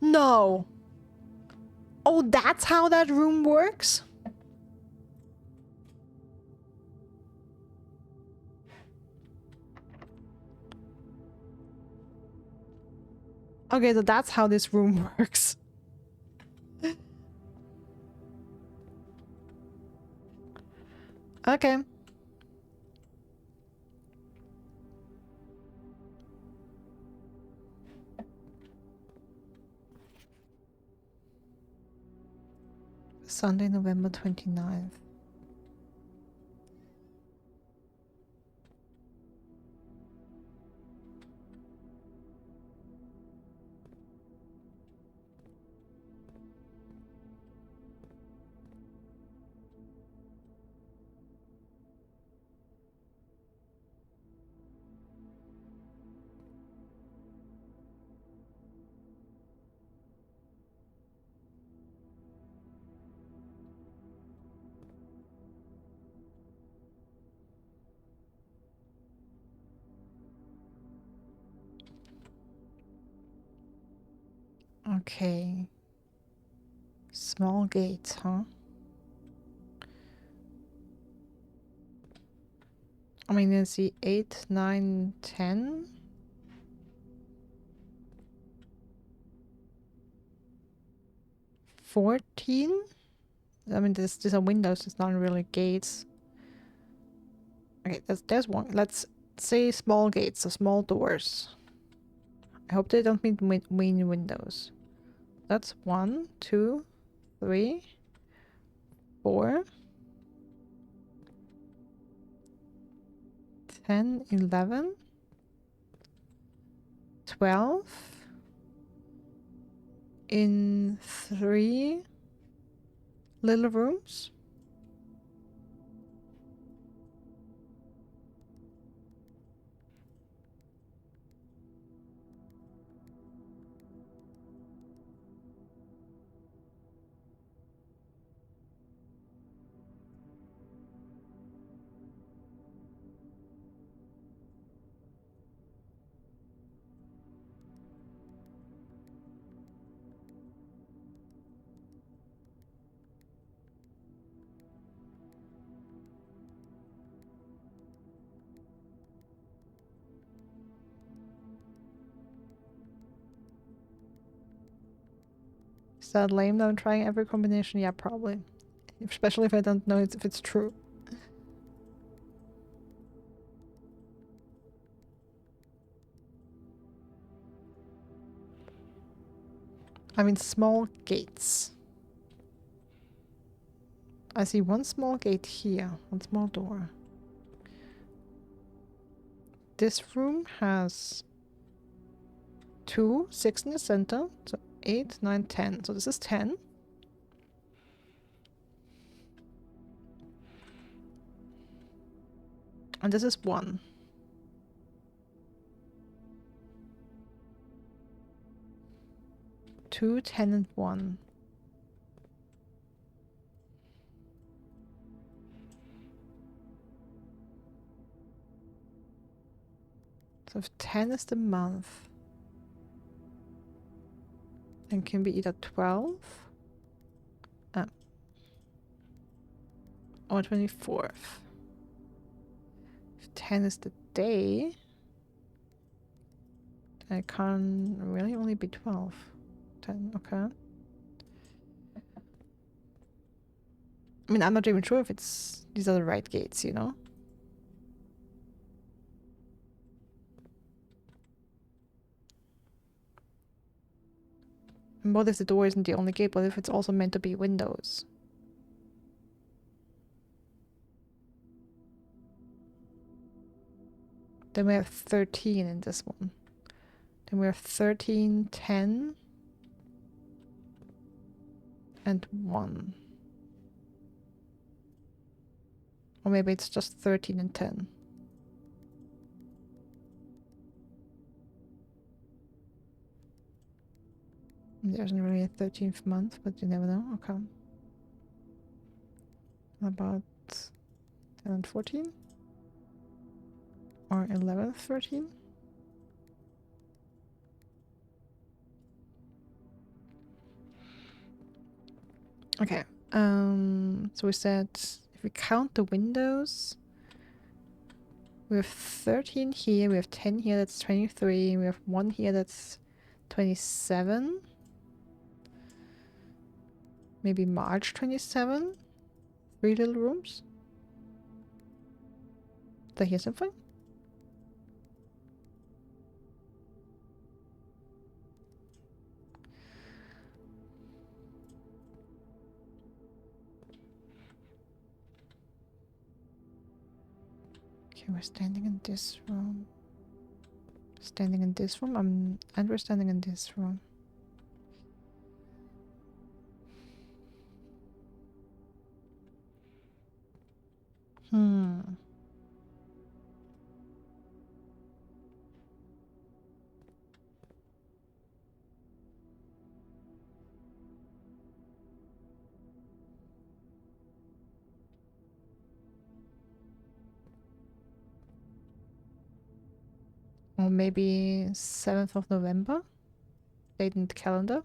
No! Oh, that's how that room works? Okay, so that's how this room works. Okay. Sunday, November 29th. Okay. Small gates, huh? I mean, let's see, 8, 9, 10. 14? I mean, these are windows, it's not really gates. Okay, there's one. Let's say small gates, so small doors. I hope they don't mean windows. That's 1, 2, 3, 4, 10, 11, 12 in 3 little rooms. Is that lame that I'm trying every combination? Yeah, probably. Especially if I don't know if it's true. I mean, small gates. I see one small gate here, one small door. This room has 2, 6 in the center, so 8, 9, 10. So this is 10. And this is 1. Two, 10, and 1. So if 10 is the month, and can be either 12 or 24th. If 10 is the day, then it can really only be 12. 10, okay. I mean, I'm not even sure if these are the right gates, you know? And what if the door isn't the only gate? What if it's also meant to be windows? Then we have 13 in this one. Then we have 13, 10, and 1. Or maybe it's just 13 and 10. There isn't really a 13th month, but you never know. Okay. About 10 and 14? Or 11, 13? Okay. So we said if we count the windows, we have 13 here, we have 10 here, that's 23, we have 1 here, that's 27. Maybe March 27? 3 little rooms? Did I hear something? Okay, we're standing in this room. Standing in this room, and we're standing in this room. Hmm. Or maybe 7th of November? Date in the calendar?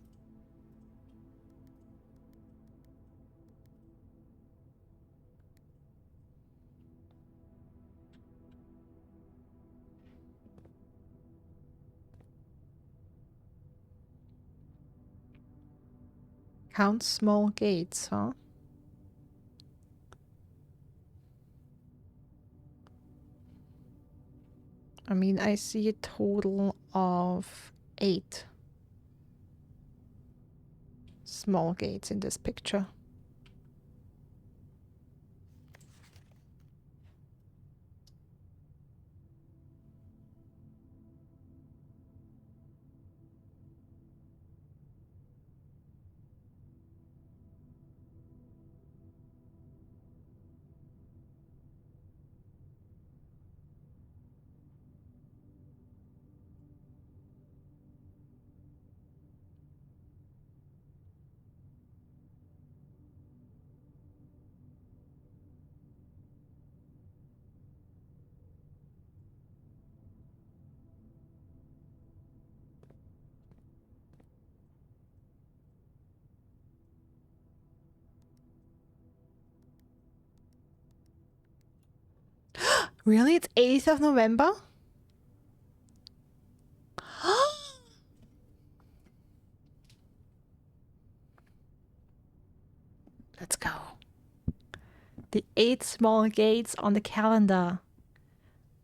Count small gates, huh? I mean, I see a total of 8 small gates in this picture. Really? It's 8th of November? Let's go. The 8 small gates on the calendar.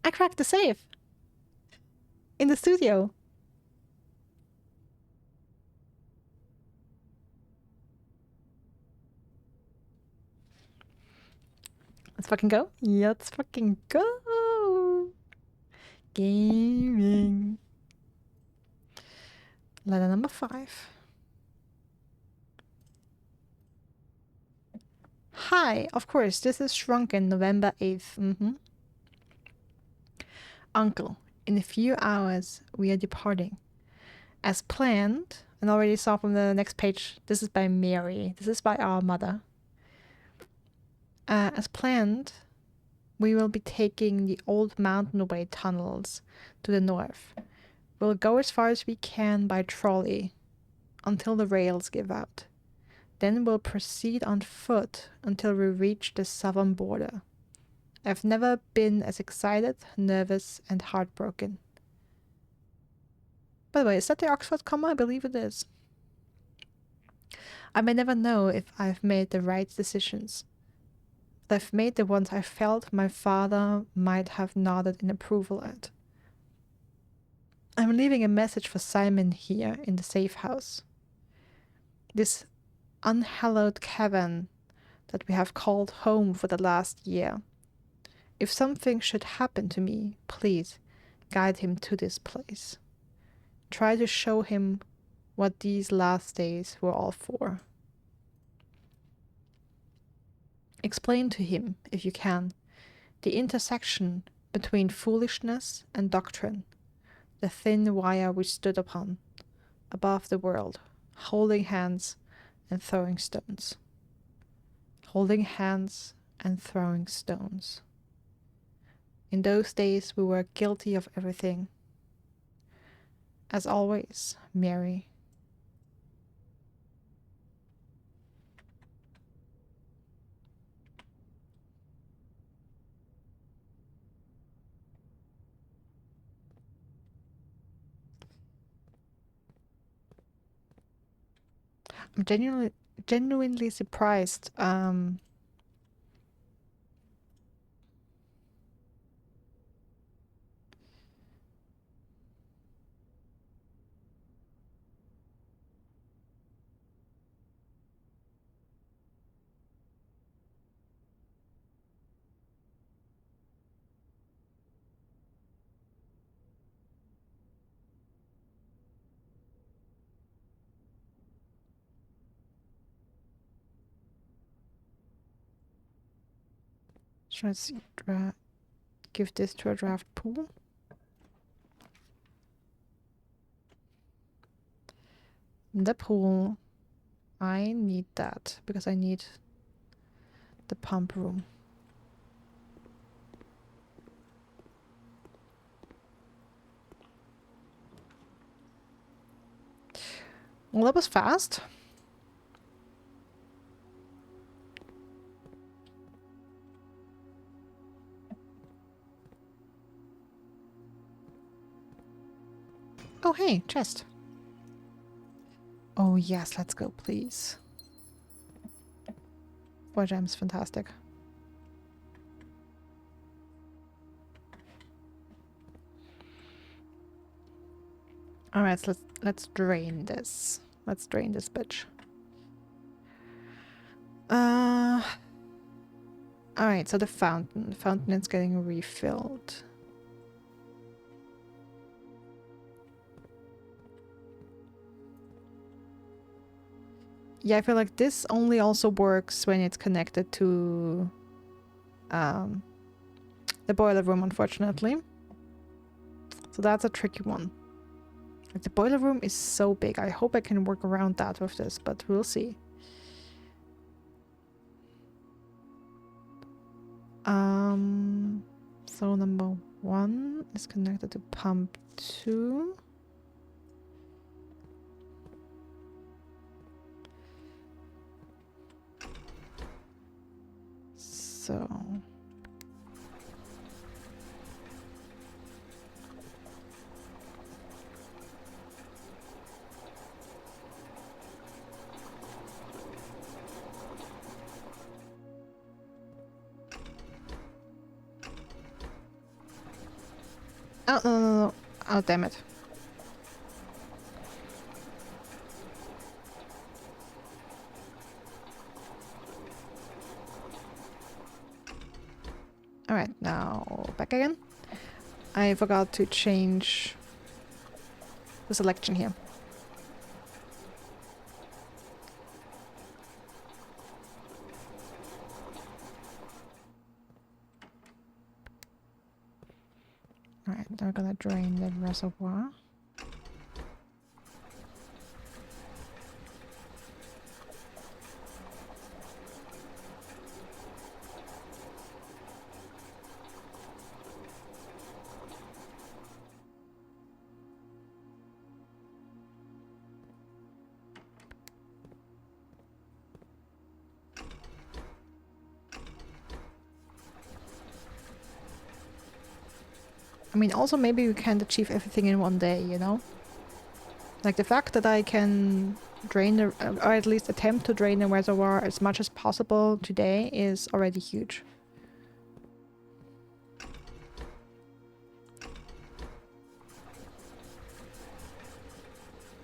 I cracked the safe. In the studio. Let's fucking go. Yeah, let's fucking go. Gaming. Letter number 5. Hi, of course, this is Shrunken, November 8th. Uncle, in a few hours we are departing. As planned, and already saw from the next page, this is by Mary. This is by our mother. As planned, we will be taking the old mountainway tunnels to the north. We'll go as far as we can by trolley until the rails give out. Then we'll proceed on foot until we reach the southern border. I've never been as excited, nervous, and heartbroken. By the way, is that the Oxford comma? I believe it is. I may never know if I've made the right decisions, but I've made the ones I felt my father might have nodded in approval at. I'm leaving a message for Simon here in the safe house. This unhallowed cavern that we have called home for the last year. If something should happen to me, please guide him to this place. Try to show him what these last days were all for. Explain to him, if you can, the intersection between foolishness and doctrine, the thin wire we stood upon, above the world, holding hands and throwing stones. Holding hands and throwing stones. In those days we were guilty of everything. As always, Mary. I'm genuinely surprised. Should I see, give this to a draft pool? The pool. I need that because I need the pump room. Well, that was fast. Oh, hey, chest. Oh, yes, let's go, please. 4 gems, fantastic. Alright, so let's drain this. Let's drain this bitch. Alright, so the fountain. The fountain is getting refilled. Yeah, I feel like this only also works when it's connected to the boiler room, unfortunately. So that's a tricky one. Like, the boiler room is so big. I hope I can work around that with this, but we'll see. So number 1 is connected to pump 2. So oh, no. Oh, damn it. Alright, now back again. I forgot to change the selection here. Alright, now we're gonna drain the reservoir. I mean, also maybe we can't achieve everything in one day, you know? Like the fact that I can drain the, or at least attempt to drain the reservoir as much as possible today is already huge.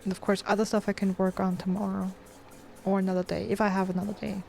And of course, other stuff I can work on tomorrow or another day, if I have another day.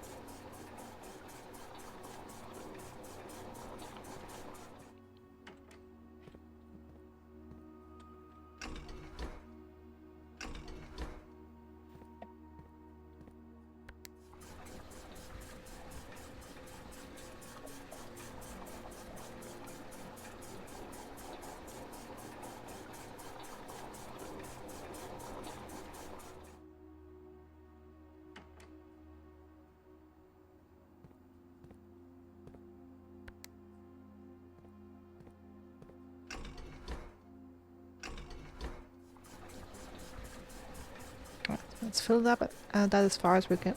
Let's fill it up that as far as we can,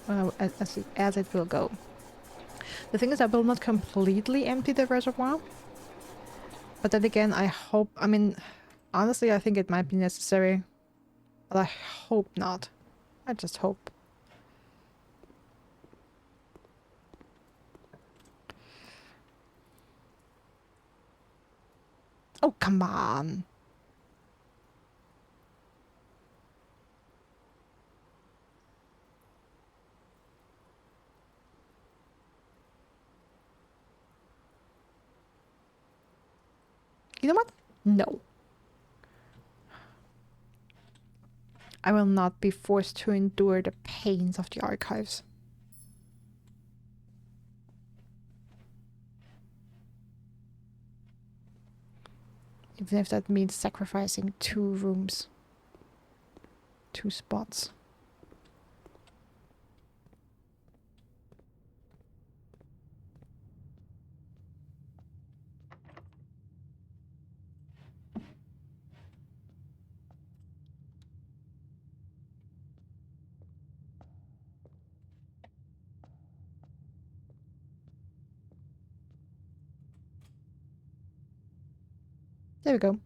as it will go. The thing is, I will not completely empty the reservoir, but then again, I hope. I mean, honestly, I think it might be necessary, but I hope not. I just hope. Oh, come on. You know what? No. I will not be forced to endure the pains of the archives. Even if that means sacrificing 2 rooms. 2 spots. There we go.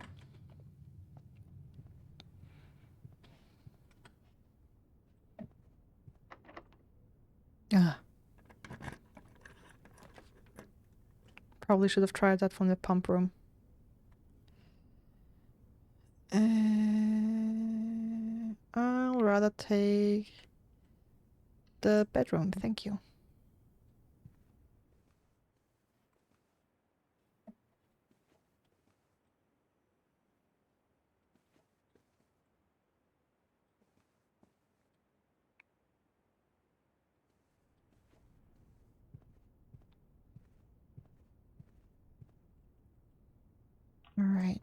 Ah. Probably should have tried that from the pump room. I'll rather take the bedroom, thank you. All right.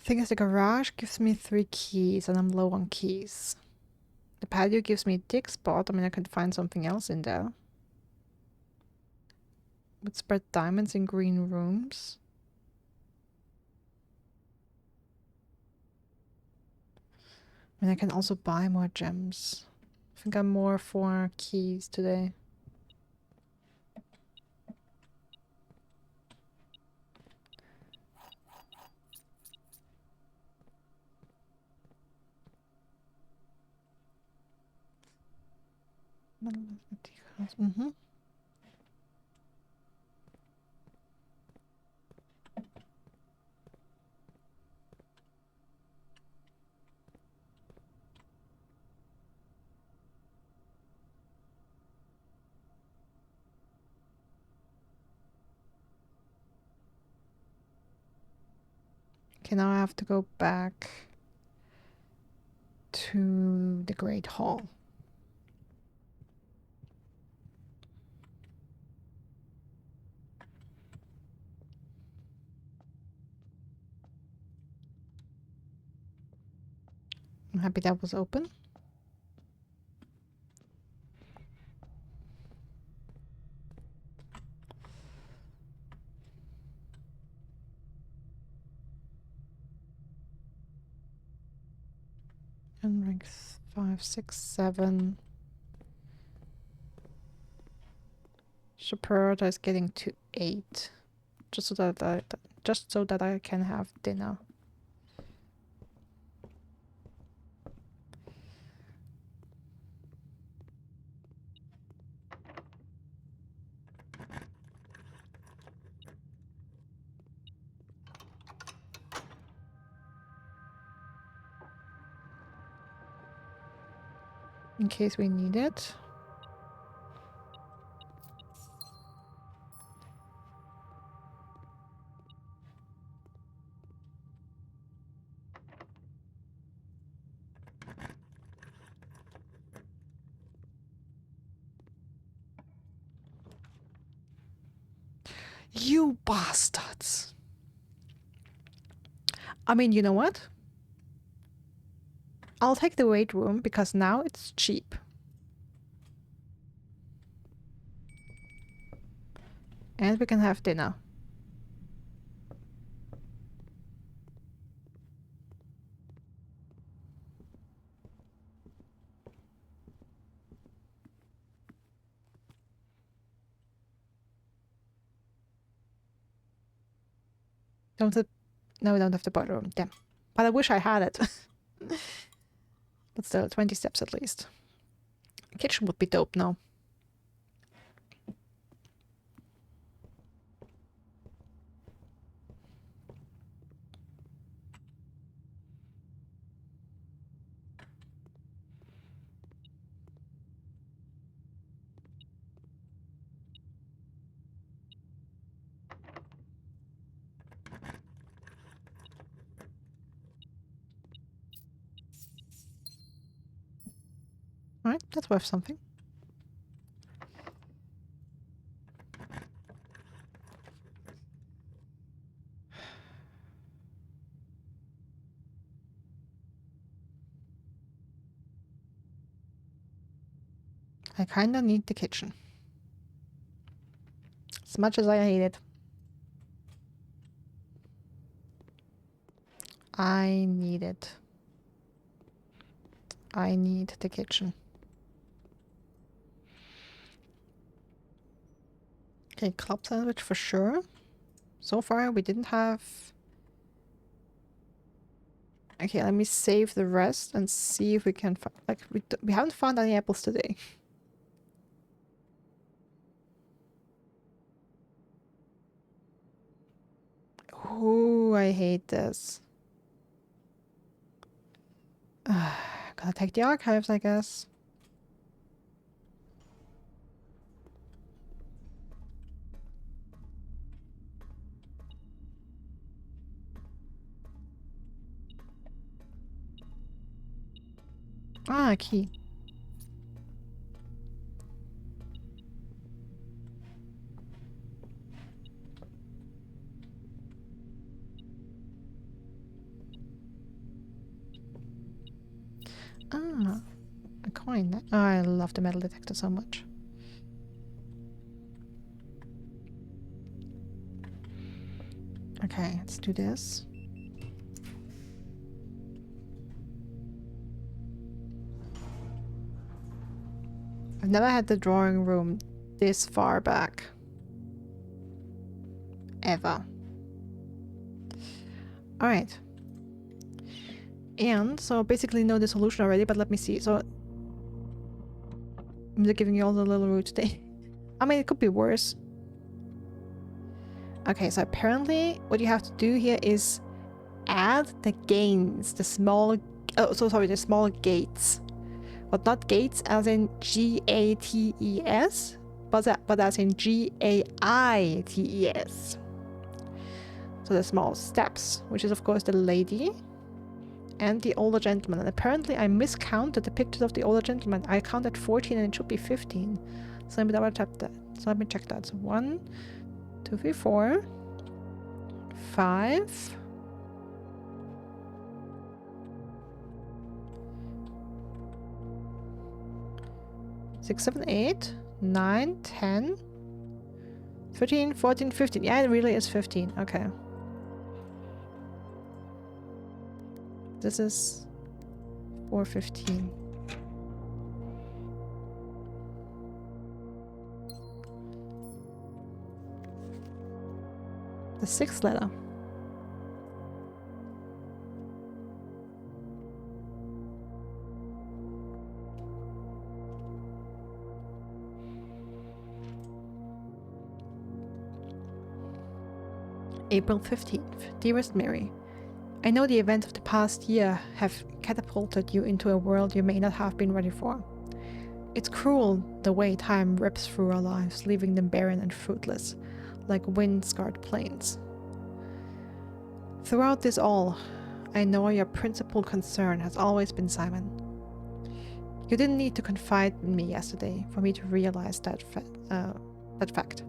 Thing is, the garage gives me 3 keys and I'm low on keys. The patio gives me a dig spot. I mean, I could find something else in there. Would spread diamonds in green rooms. I mean, I can also buy more gems. I think I'm more for keys today. Mm-hmm. Okay, now I have to go back to the Great Hall. I'm happy that was open. And ranks 5, 6, 7. Should prioritize getting to 8, just so that I can have dinner. In case we need it. You bastards! I mean, you know what? I'll take the weight room because now it's cheap. And we can have dinner. Don't have, no, we don't have the boiler room. Damn. But I wish I had it. But still, 20 steps at least. Kitchen would be dope now. Alright, that's worth something. I kinda need the kitchen. As much as I hate it. I need it. I need the kitchen. Okay, club sandwich for sure. So far we didn't have... Okay, let me save the rest and see if we can find... Like, we haven't found any apples today. Ooh, I hate this. Gotta take the archives, I guess. Ah, key. Ah, a coin. Oh, I love the metal detector so much. Okay, let's do this. I've never had the drawing room this far back. Ever. Alright. And so basically know the solution already, but let me see. So I'm just giving you all the little route today. I mean, it could be worse. Okay, so apparently what you have to do here is add the gains, the small... Oh, so sorry, the small gates. But not gates as in G-A-T-E-S, but as in G-A-I-T-E-S. So the small steps, which is of course the lady and the older gentleman. And apparently I miscounted the pictures of the older gentleman. I counted 14 and it should be 15. So let me double check that. So let me check that. So 1, 2, 3, 4, 5, 6, 7, 8, 9, 10, 13, 14, 15. Yeah, it really is 15. Okay. This is 415. The 6th letter. April 15th. Dearest Mary, I know the events of the past year have catapulted you into a world you may not have been ready for. It's cruel the way time rips through our lives, leaving them barren and fruitless, like wind-scarred plains. Throughout this all, I know your principal concern has always been Simon. You didn't need to confide in me yesterday for me to realize that fact.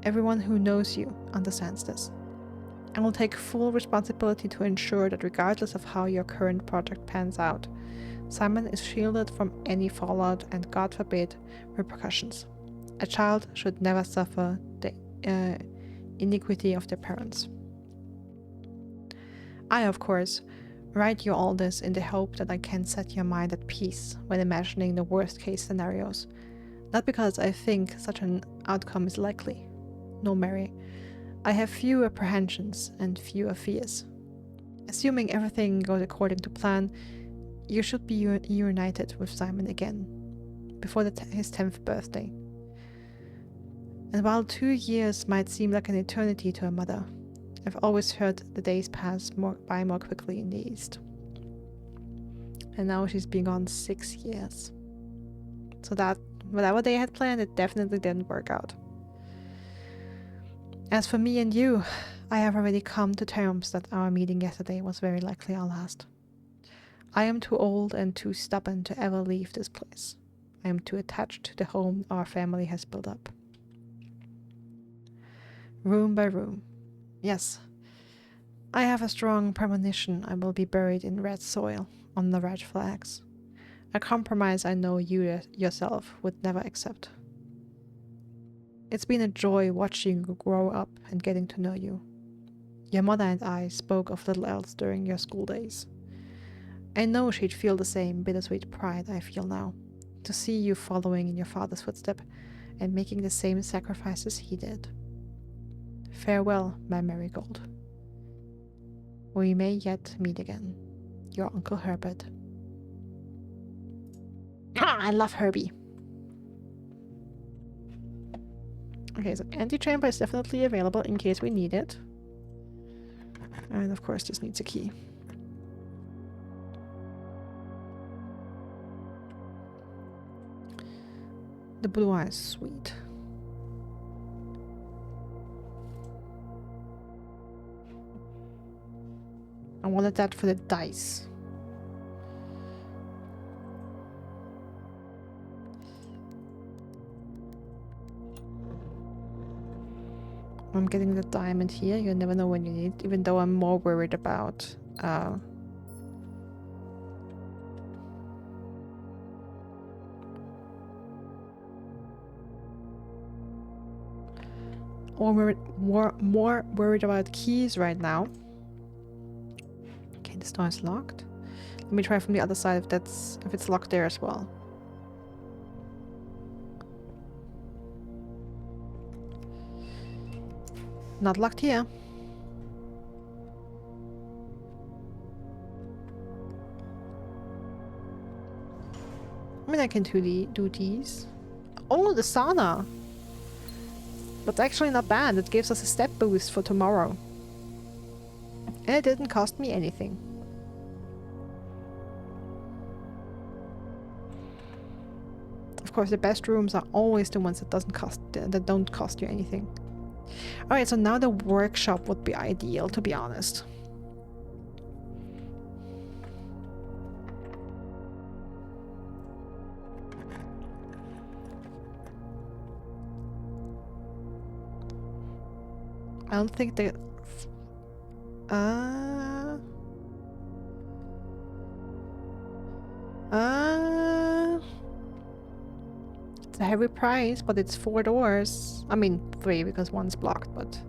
Everyone who knows you understands this. I will take full responsibility to ensure that regardless of how your current project pans out, Simon is shielded from any fallout and, God forbid, repercussions. A child should never suffer the iniquity of their parents. I, of course, write you all this in the hope that I can set your mind at peace when imagining the worst-case scenarios, not because I think such an outcome is likely. No, Mary, I have few apprehensions and fewer fears. Assuming everything goes according to plan, you should be united with Simon again, before his 10th birthday. And while 2 years might seem like an eternity to a mother, I've always heard the days pass by more quickly in the East. And now she's been gone 6 years. So that, whatever they had planned, it definitely didn't work out. As for me and you, I have already come to terms that our meeting yesterday was very likely our last. I am too old and too stubborn to ever leave this place. I am too attached to the home our family has built up. Room by room. Yes. I have a strong premonition I will be buried in red soil on the red flags. A compromise I know you yourself would never accept. It's been a joy watching you grow up and getting to know you. Your mother and I spoke of little else during your school days. I know she'd feel the same bittersweet pride I feel now, to see you following in your father's footsteps and making the same sacrifices he did. Farewell, my marigold. We may yet meet again. Your Uncle Herbert. Ah, I love Herbie. Okay, so antechamber is definitely available in case we need it. And of course this needs a key. The blue eye is sweet. I wanted that for the dice. I'm getting the diamond here. You never know when you need it, even though I'm more worried about more worried about keys right now. Okay, this door is locked. Let me try from the other side if it's locked there as well. Not locked here. I mean, I can do these. Oh, the sauna! That's actually not bad. It gives us a step boost for tomorrow. And it didn't cost me anything. Of course, the best rooms are always the ones that don't cost you anything. Alright, so now the workshop would be ideal, to be honest. I don't think they... It's a heavy price, but it's 4 doors. I mean, 3 because one's blocked, but...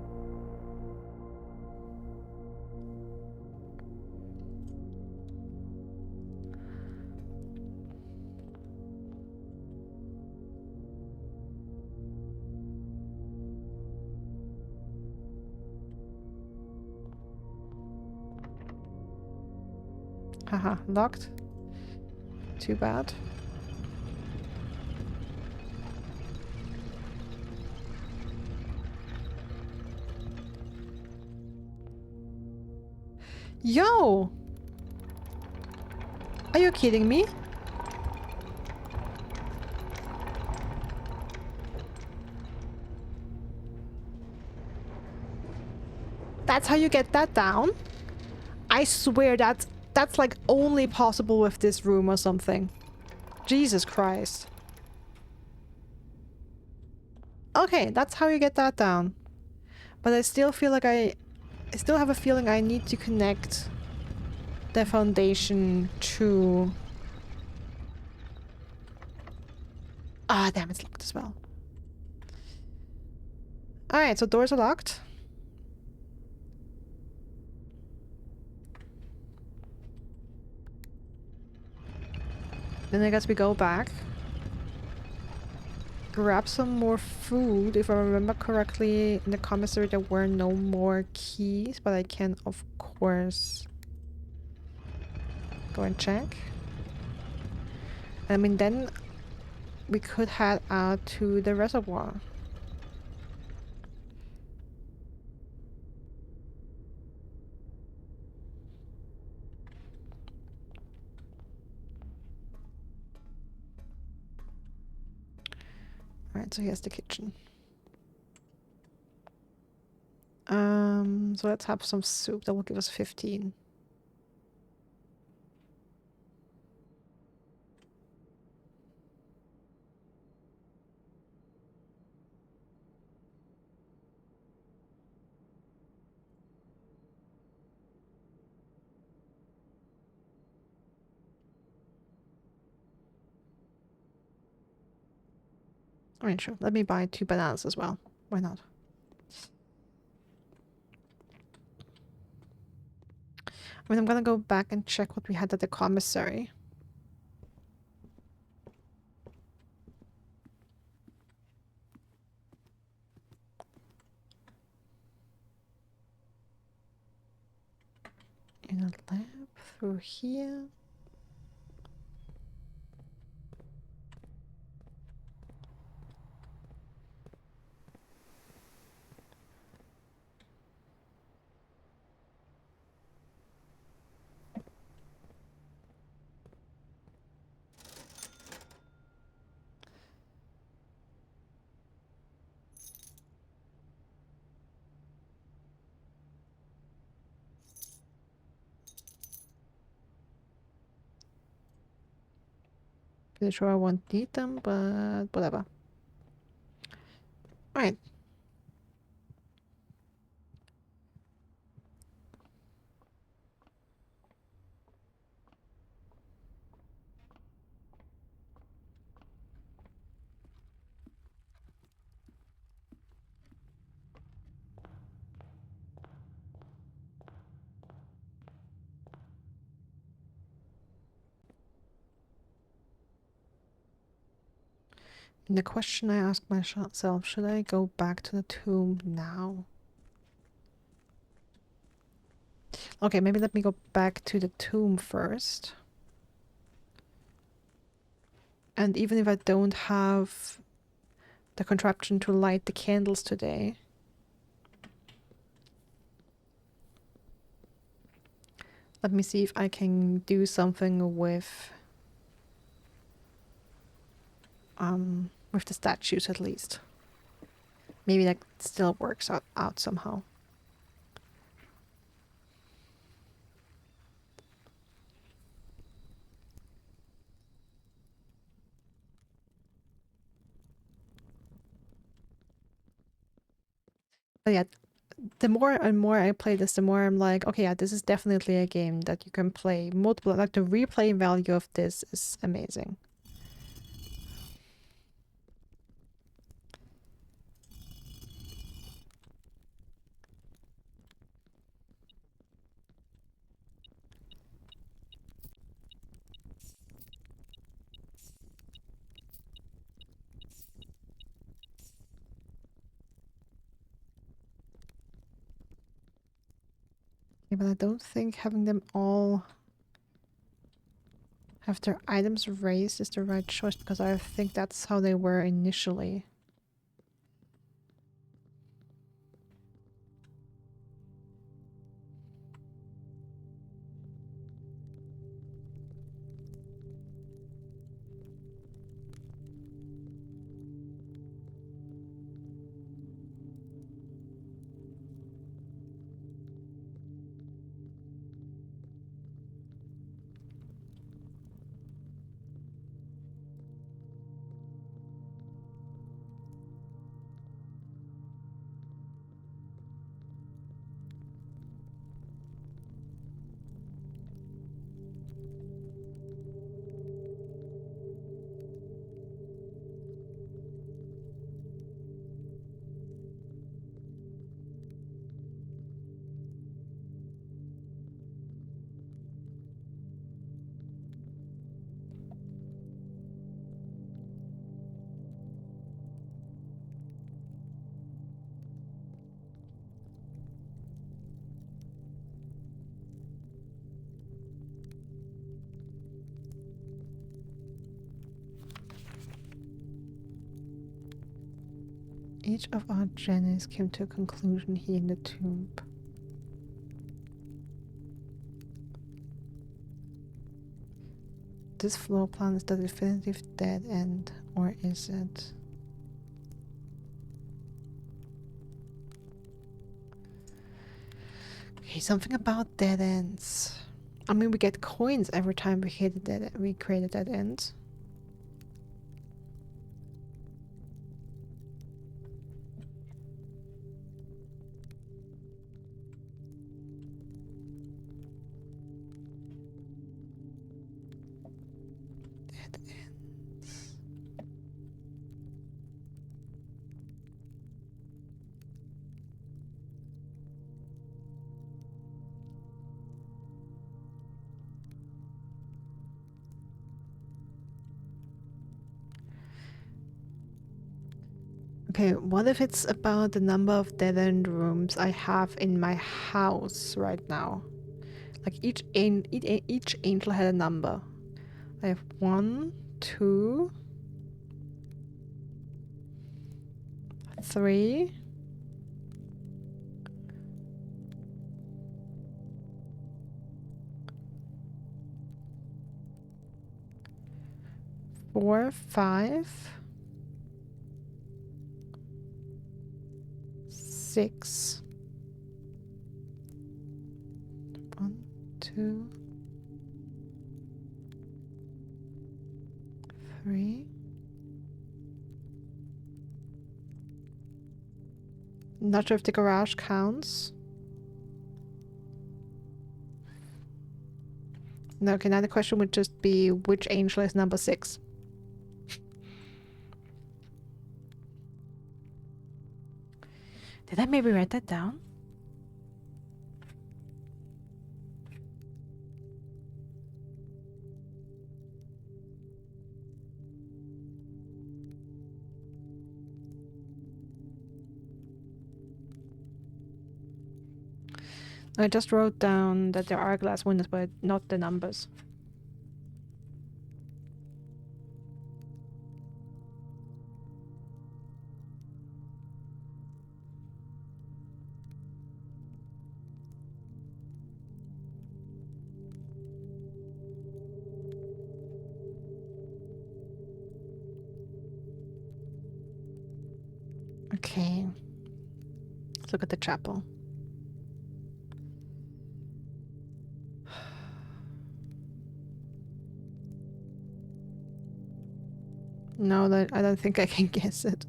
Haha, locked. Too bad. Yo! Are you kidding me? That's how you get that down? I swear that's like only possible with this room or something. Jesus Christ. Okay, that's how you get that down. But I still feel like I still have a feeling I need to connect the foundation to... Ah, damn, it's locked as well. Alright, so doors are locked. Then I guess we go back. grab some more food. If I remember correctly, in the commissary there were no more keys, but I can of course go and check. I mean, then we could head out to the reservoir. Alright, so here's the kitchen. So let's have some soup. That will give us 15. Alright, sure. Let me buy 2 bananas as well. Why not? I mean, I'm gonna go back and check what we had at the commissary. In a lab through here. Pretty sure I won't need them, but whatever. Alright. And the question I ask myself, should I go back to the tomb now? Okay, maybe let me go back to the tomb first. And even if I don't have the contraption to light the candles today, let me see if I can do something with the statues at least. Maybe that still works out somehow. But yeah, the more and more I play this, the more I'm like, okay, yeah, this is definitely a game that you can play multiple. Like the replay value of this is amazing. Yeah, but I don't think having them all have their items raised is the right choice, because I think that's how they were initially. Each of our journeys came to a conclusion here in the tomb. This floor plan is the definitive dead end, or is it? Okay, something about dead ends. I mean, we get coins every time we hit a dead, we create a dead end. Dead ends. Okay, what if it's about the number of dead end rooms I have in my house right now? Like each angel had a number. I have 1, 2, 3. 4, 5, 6. 1, 2, 3. Not sure if the garage counts. No, okay, now the question would just be which angel is number 6? Did I maybe write that down? I just wrote down that there are glass windows, but not the numbers. Okay. Let's look at the chapel. No, I don't think I can guess it.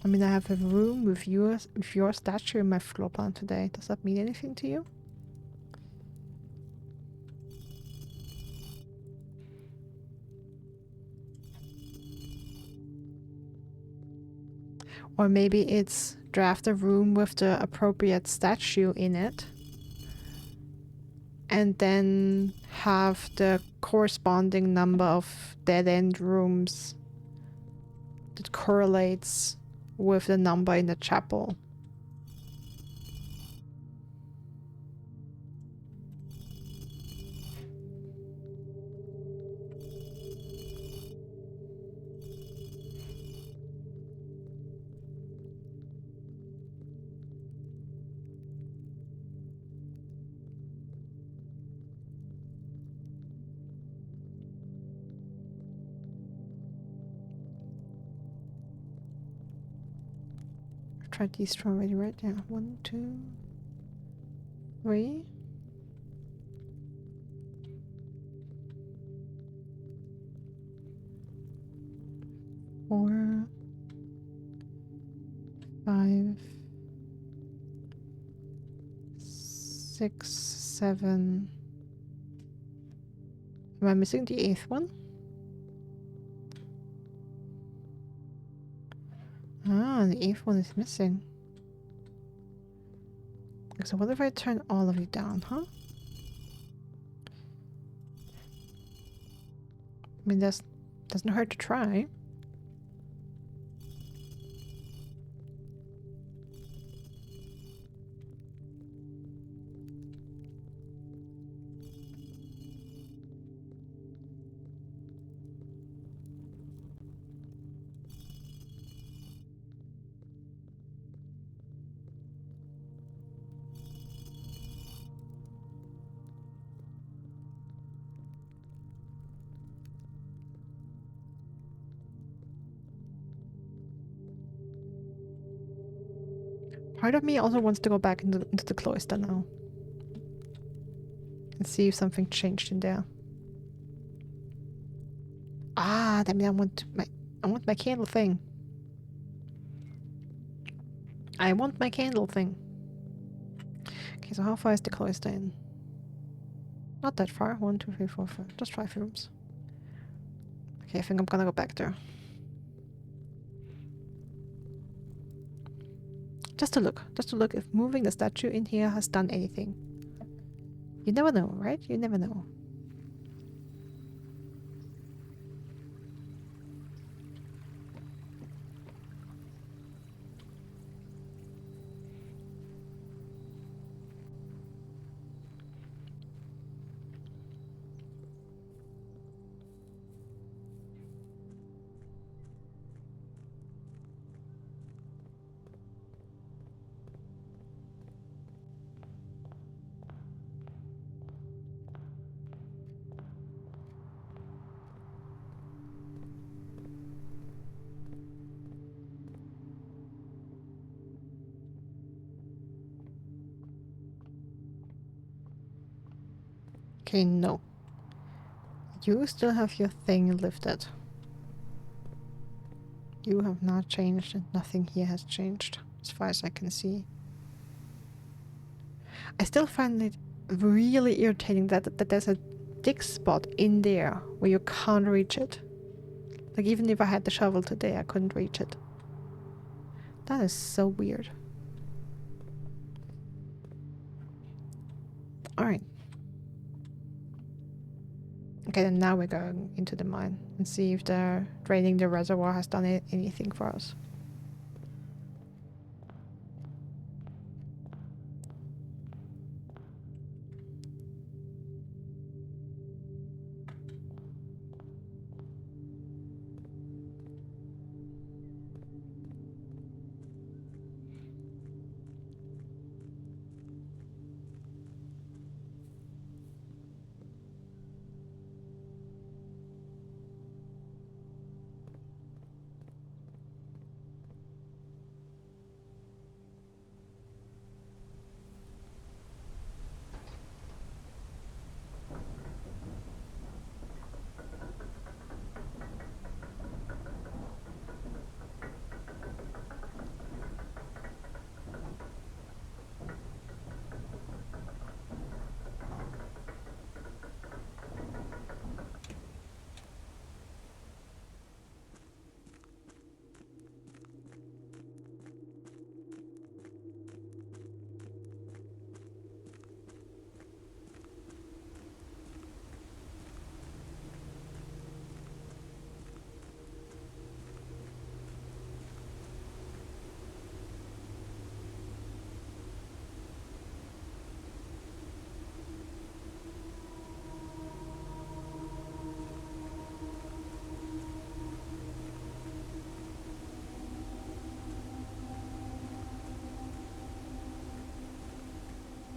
I mean, I have a room with your statue in my floor plan today. Does that mean anything to you? Or maybe it's draft a room with the appropriate statue in it, and then have the corresponding number of dead-end rooms that correlates with the number in the chapel. Tried these two already, right? Yeah. 1, 2, 3. Four, 5, 6, 7, Am I missing the 8th one? Ah, the 8th one is missing. So what if I turn all of you down, huh? I mean, doesn't hurt to try. Part of me also wants to go back into the cloister now. And see if something changed in there. Ah, that means I want my candle thing. I want my candle thing. Okay, so how far is the cloister in? Not that far. 1, 2, 3, 4, 5. Just 5 rooms. Okay, I think I'm gonna go back there. Just to look if moving the statue in here has done anything. You never know, right? You never know. Okay, no. You still have your thing lifted. You have not changed and nothing here has changed, as far as I can see. I still find it really irritating that there's a dig spot in there where you can't reach it. Like, even if I had the shovel today, I couldn't reach it. That is so weird. Alright. Okay, then now we're going into the mine and see if the draining the reservoir has done anything for us.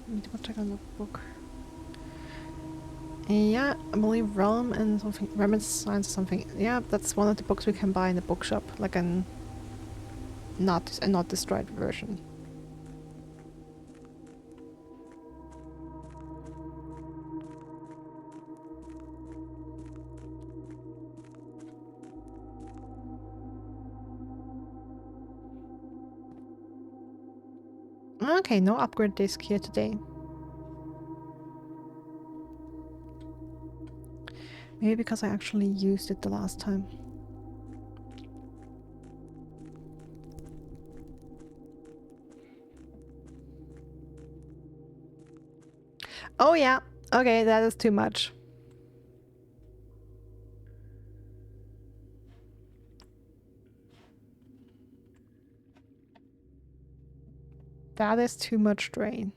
Need to go check on the book. Yeah, I believe Realm and something, Remnant Science or something. Yeah, that's one of the books we can buy in the bookshop, like a not destroyed version. Okay, no upgrade disc here today. Maybe because I actually used it the last time. Oh yeah, okay, that is too much. That is too much drain.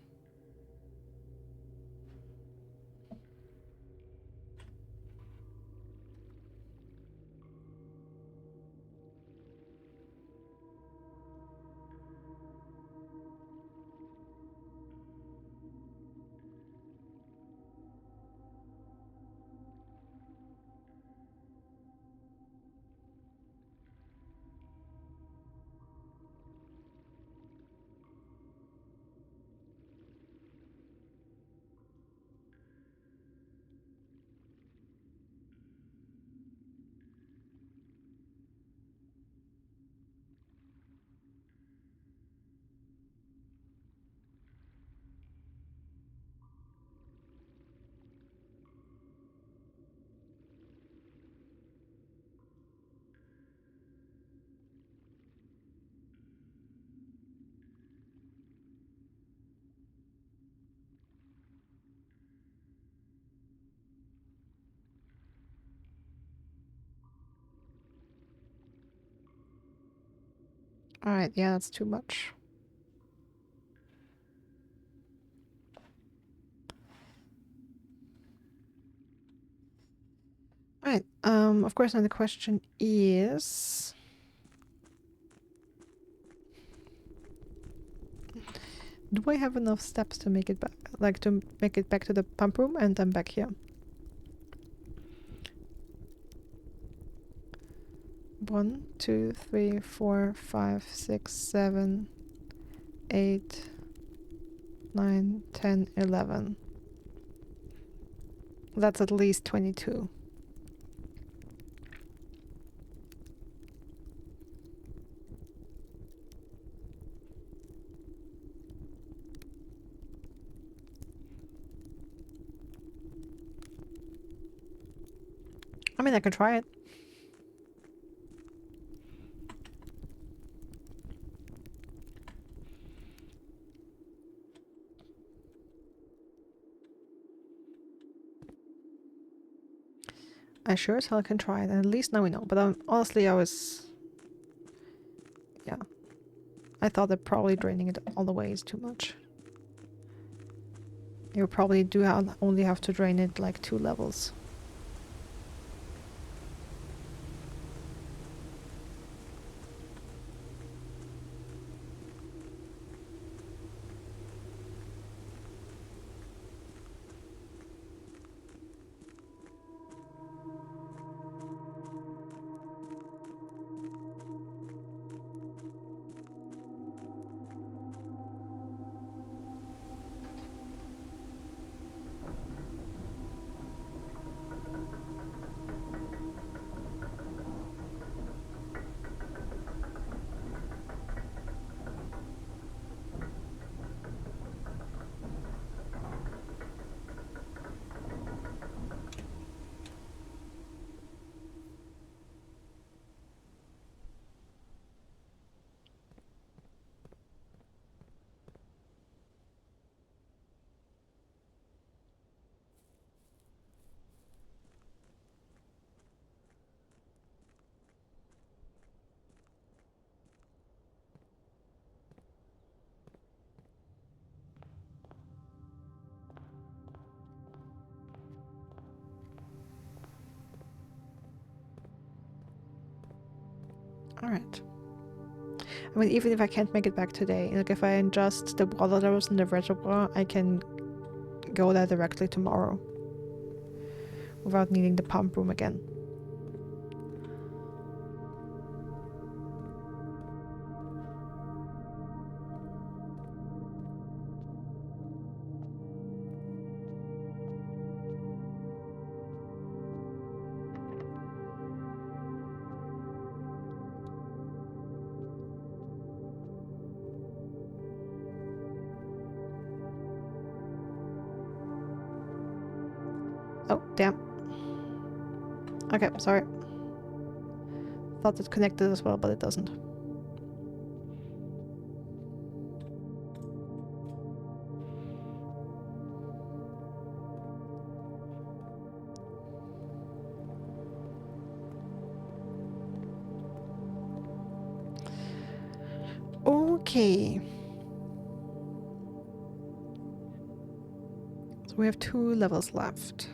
Alright, yeah, that's too much. Alright, of course now the question is... Do I have enough steps to make it back, like to make it back to the pump room and then back here? 1, 2, 3, 4, 5, 6, 7, 8, 9, 10, 11. That's at least 22. I mean, I could try it. I sure as hell can try it, and at least now we know. But honestly, I was... Yeah. I thought that probably draining it all the way is too much. You probably do only have to drain it like 2 levels. Alright. I mean, even if I can't make it back today, like if I adjust the water levels in the reservoir, I can go there directly tomorrow without needing the pump room again. Oh, damn. Okay, sorry. Thought it connected as well, but it doesn't. Okay. So we have 2 levels left.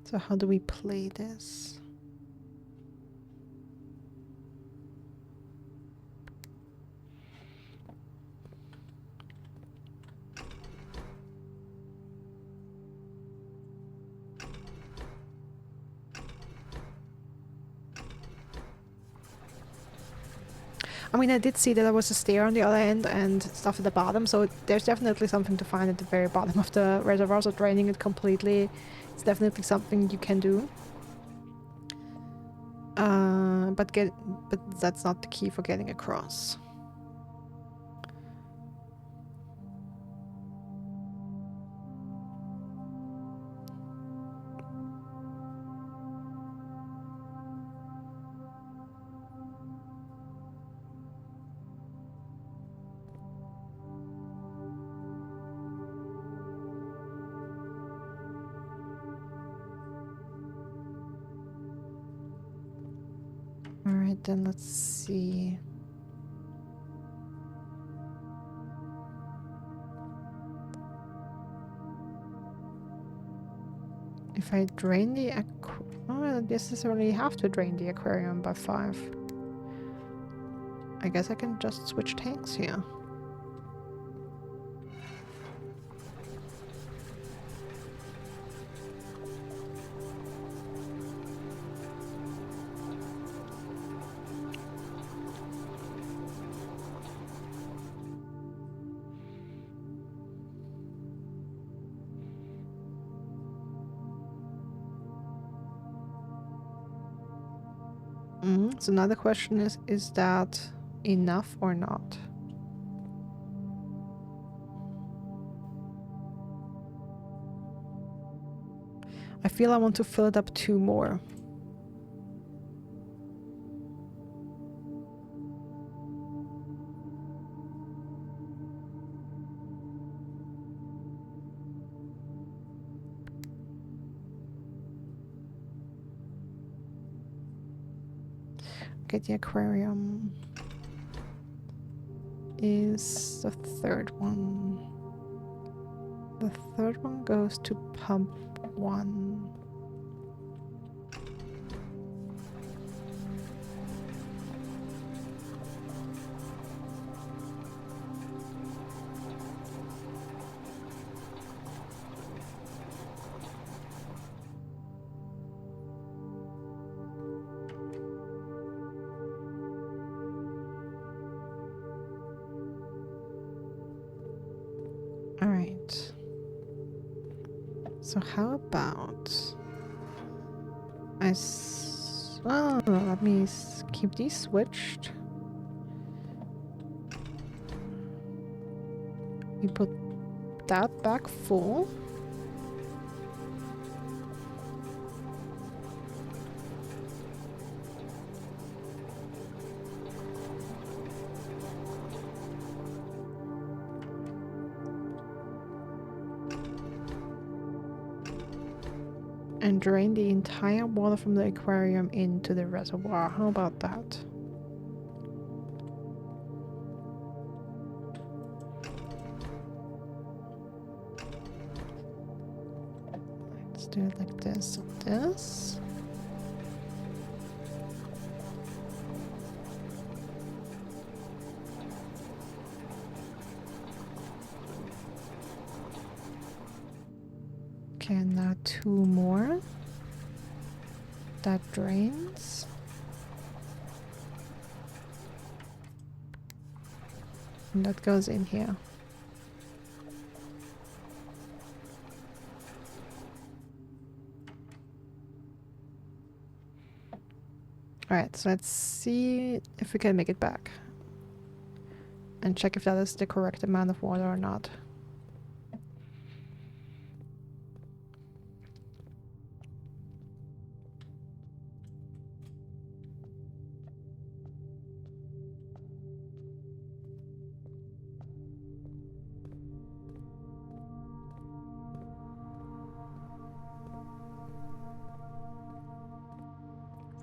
So how do we play this? I mean, I did see that there was a stair on the other end and stuff at the bottom, so there's definitely something to find at the very bottom of the reservoir, so draining it completely is definitely something you can do. But that's not the key for getting across. Alright, then let's see. If I drain the I don't necessarily have to drain the aquarium by 5. I guess I can just switch tanks here. So now the question is that enough or not? I feel I want to fill it up 2 more. Okay, the aquarium is the 3rd one. The 3rd one goes to pump 1. Alright. So how about well, let me keep these switched. We put that back full. And drain the entire water from the aquarium into the reservoir. How about that? Let's do it like this and this. Okay, now 2 more. That drains. And that goes in here. Alright, so let's see if we can make it back. And check if that is the correct amount of water or not.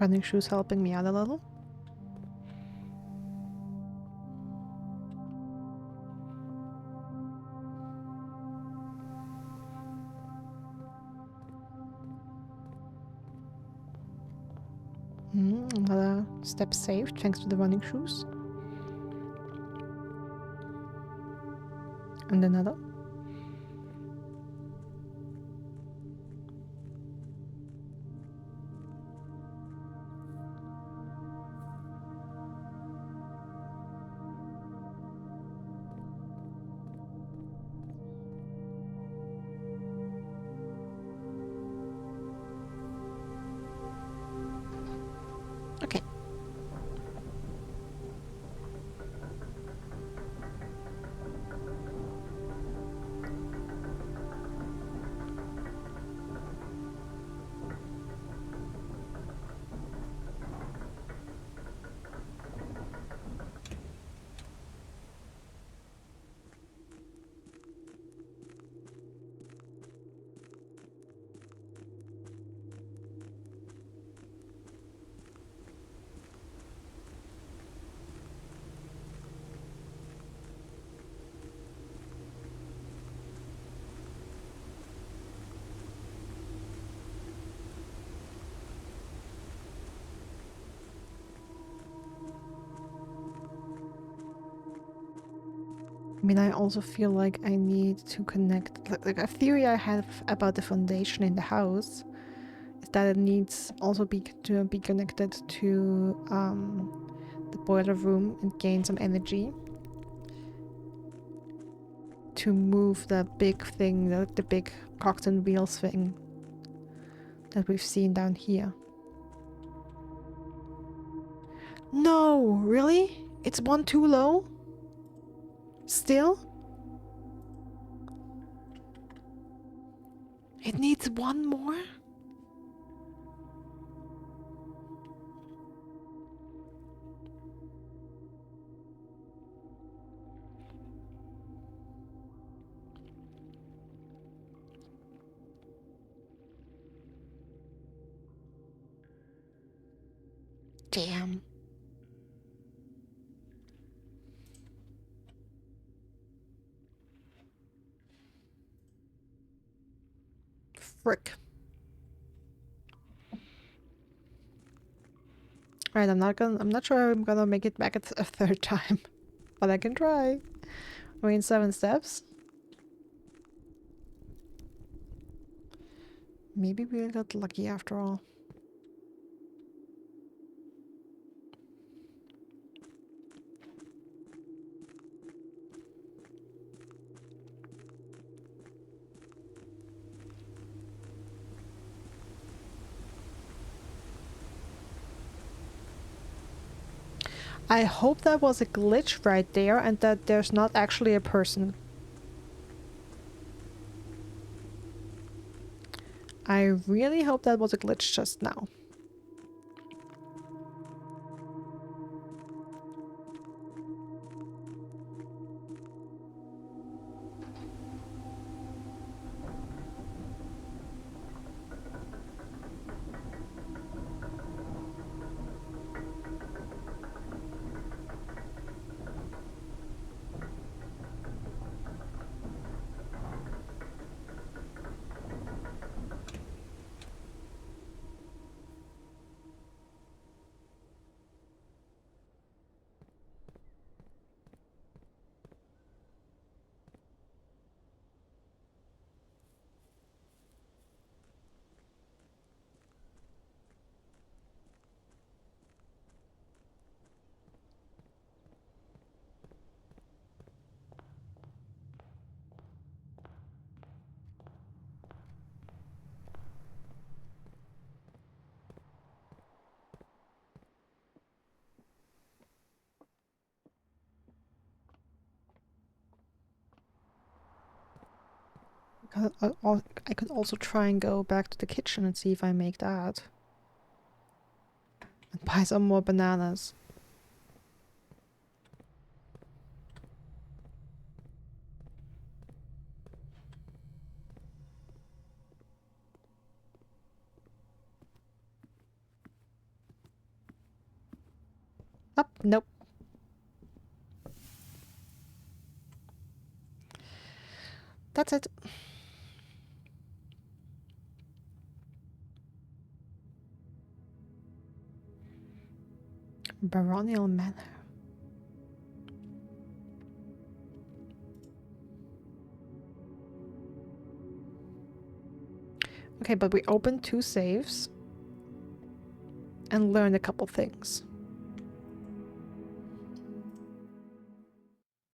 Running shoes helping me out a little. Another step saved thanks to the running shoes. And another. Okay. I mean, I also feel like I need to connect, like a theory I have about the foundation in the house is that it needs also to be connected to the boiler room and gain some energy to move the big thing, the big cogs and wheels thing that we've seen down here. No, really? It's one too low? Still? It needs one more? Damn. Frick. Right, I'm not sure I'm gonna make it back a third time. But I can try. We're in 7 steps. Maybe we got lucky after all. I hope that was a glitch right there and that there's not actually a person. I really hope that was a glitch just now. I could also try and go back to the kitchen and see if I make that. And buy some more bananas. Up, nope. That's it. Baronial Manor. Okay, but we opened 2 saves and learned a couple things.